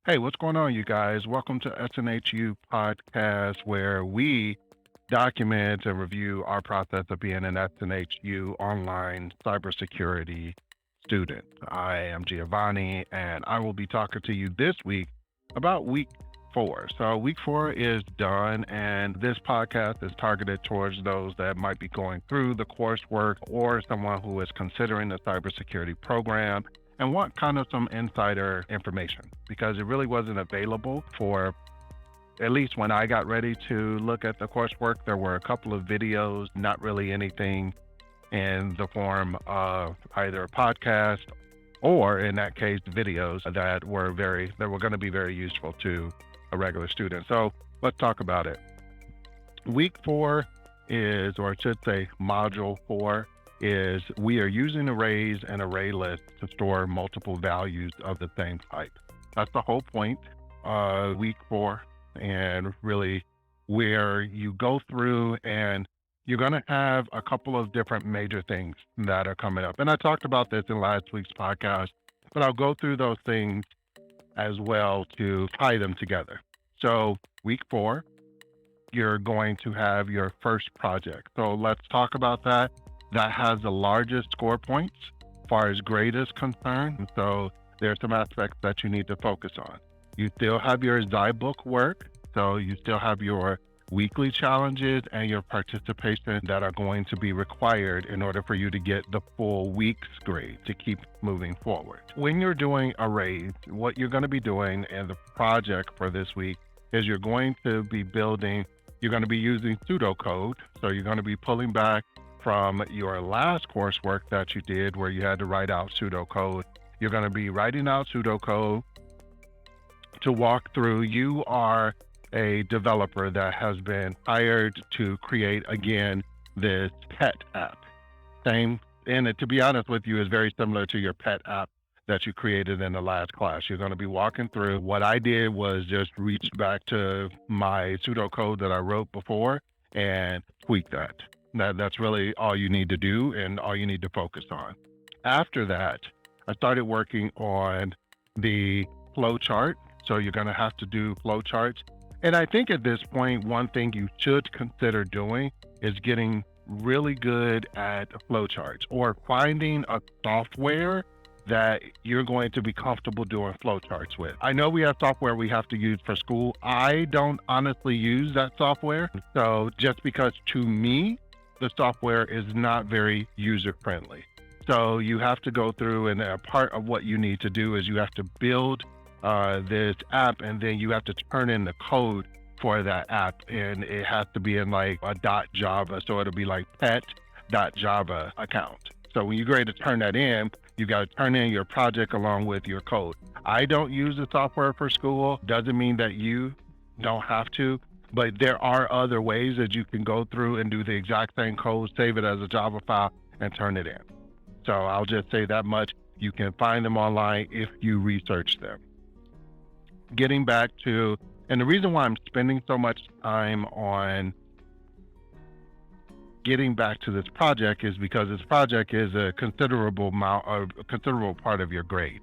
Hey, what's going on, you guys? Welcome to SNHU Podcast, where we document and review our process of being an SNHU online cybersecurity student. I am Giovanni, and I will be talking to you this week about week four. So, week four is done, and this podcast is targeted towards those that might be going through the coursework or someone who is considering a cybersecurity program and want kind of some insider information because it really wasn't available for at least when I got ready to look at the coursework. There were a couple of videos, not really anything in the form of either a podcast or, in that case, videos that were going to be very useful to a regular student. So let's talk about it. Week four is, or I should say module four, is we are using arrays and array lists to store multiple values of the same type. That's the whole point of week four, and really where you go through and you're going to have a couple of different major things that are coming up. And I talked about this in last week's podcast, but I'll go through those things as well to tie them together. So week four, you're going to have your first project. So let's talk about that. That has the largest score points as far as grade is concerned. So there are some aspects that you need to focus on. You still have your Zybook work. So you still have your weekly challenges and your participation that are going to be required in order for you to get the full week's grade to keep moving forward. When you're doing arrays, what you're going to be doing in the project for this week is you're going to be using pseudocode. So you're going to be pulling back from your last coursework that you did where you had to write out pseudocode. You're going to be writing out pseudocode to walk through. You are a developer that has been hired to create, again, this pet app. And to be honest with you, is very similar to your pet app that you created in the last class. You're going to be walking through. What I did was just reach back to my pseudocode that I wrote before and tweak that. That's really all you need to do and all you need to focus on. After that, I started working on the flow chart. So you're going to have to do flow charts. And I think at this point, one thing you should consider doing is getting really good at flow charts or finding a software that you're going to be comfortable doing flow charts with. I know we have software we have to use for school. I don't honestly use that software. So just because to me, the software is not very user friendly. So you have to go through, and a part of what you need to do is you have to build this app, and then you have to turn in the code for that app, and it has to be in like a .java, so it'll be like pet.java account. So when you're ready to turn that in, you got to turn in your project along with your code. I don't use the software for school. Doesn't mean that you don't have to, but there are other ways that you can go through and do the exact same code, save it as a Java file, and turn it in. So I'll just say that much. You can find them online if you research them. Getting back to, and the reason why I'm spending so much time on getting back to this project is because this project is a considerable part of your grade.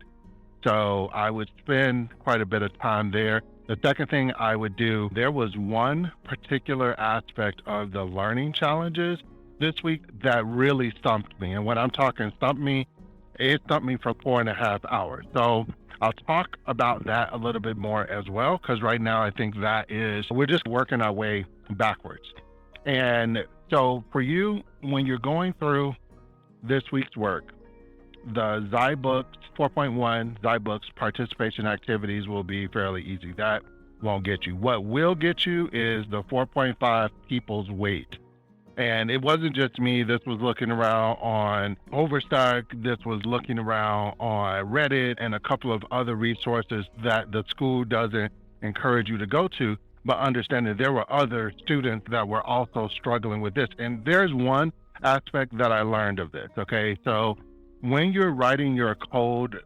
So I would spend quite a bit of time there. The second thing I would do, there was one particular aspect of the learning challenges this week that really stumped me. And when I'm talking stumped me, it stumped me for 4.5 hours. So I'll talk about that a little bit more as well, because right now I think we're just working our way backwards. And so for you, when you're going through this week's work, the Zybooks 4.1 Zybooks participation activities will be fairly easy. That won't get you. What will get you is the 4.5 people's weight. And it wasn't just me. This was looking around on Overstock. This was looking around on Reddit and a couple of other resources that the school doesn't encourage you to go to, but understanding there were other students that were also struggling with this. And there's one aspect that I learned of this, okay? So when you're writing your code,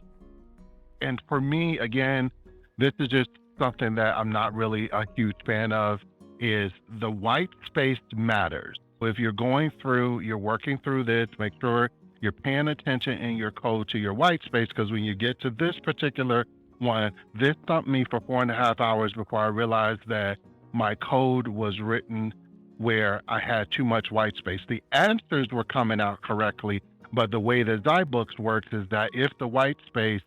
and for me, again, this is just something that I'm not really a huge fan of, is the white space matters. If you're working through this, make sure you're paying attention in your code to your white space, because when you get to this particular one. This stumped me for 4.5 hours before I realized that my code was written where I had too much white space. The answers were coming out correctly, but the way the Zybooks works is that if the white space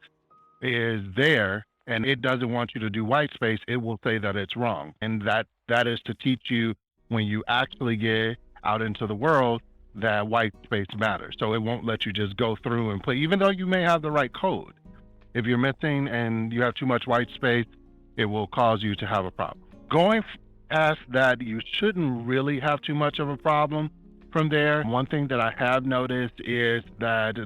is there and it doesn't want you to do white space, it will say that it's wrong. And that is to teach you when you actually get out into the world that white space matters. So it won't let you just go through and play, even though you may have the right code. If you're missing and you have too much white space, it will cause you to have a problem. Going past that, you shouldn't really have too much of a problem from there. One thing that I have noticed is that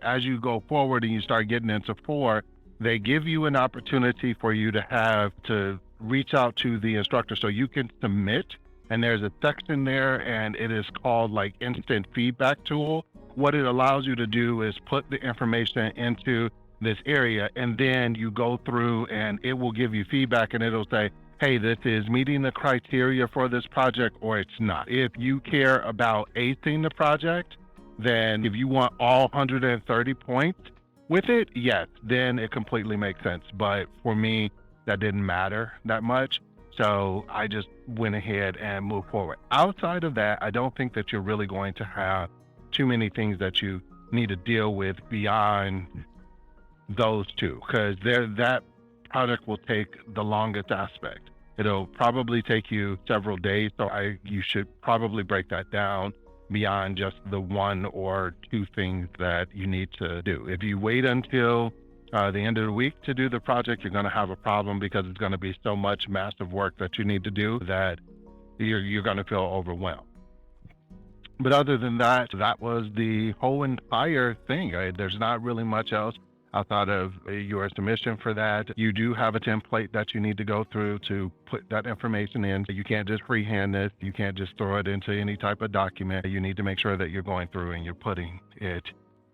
as you go forward and you start getting into 4, they give you an opportunity for you to have to reach out to the instructor so you can submit. And there's a section there, and it is called like instant feedback tool. What it allows you to do is put the information into this area, and then you go through and it will give you feedback, and it'll say, hey, this is meeting the criteria for this project or it's not. If you care about acing the project, then if you want all 130 points with it, yes, then it completely makes sense. But for me, that didn't matter that much. So I just went ahead and moved forward. Outside of that, I don't think that you're really going to have too many things that you need to deal with beyond those two, because that product will take the longest aspect. It'll probably take you several days, so you should probably break that down beyond just the 1 or 2 things that you need to do. If you wait until the end of the week to do the project, you're going to have a problem because it's going to be so much massive work that you need to do that you're going to feel overwhelmed. But other than that, that was the whole entire thing. There's not really much else outside of your submission for that. You do have a template that you need to go through to put that information in. You can't just freehand this. You can't just throw it into any type of document. You need to make sure that you're going through and you're putting it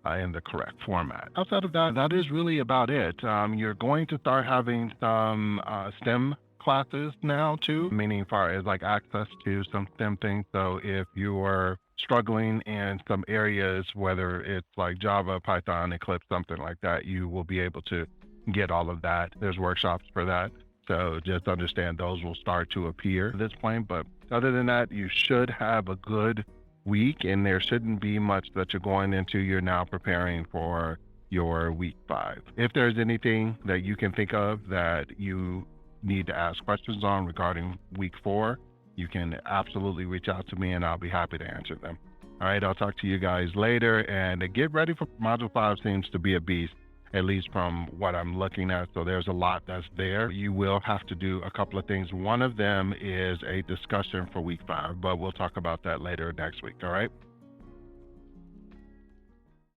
in the correct format. Outside of that, that is really about it. You're going to start having some STEM classes now too, meaning far as like access to some STEM things. So if you are struggling in some areas, whether it's like Java, Python, Eclipse, something like that, you will be able to get all of that. There's workshops for that. So just understand those will start to appear at this point. But other than that, you should have a good week, and there shouldn't be much that you're going into. You're now preparing for your week 5. If there's anything that you can think of that you need to ask questions on regarding week 4, you can absolutely reach out to me and I'll be happy to answer them. All right, I'll talk to you guys later, and get ready for Module 5. Seems to be a beast, at least from what I'm looking at. So there's a lot that's there. You will have to do a couple of things. One of them is a discussion for week 5, but we'll talk about that later next week. All right.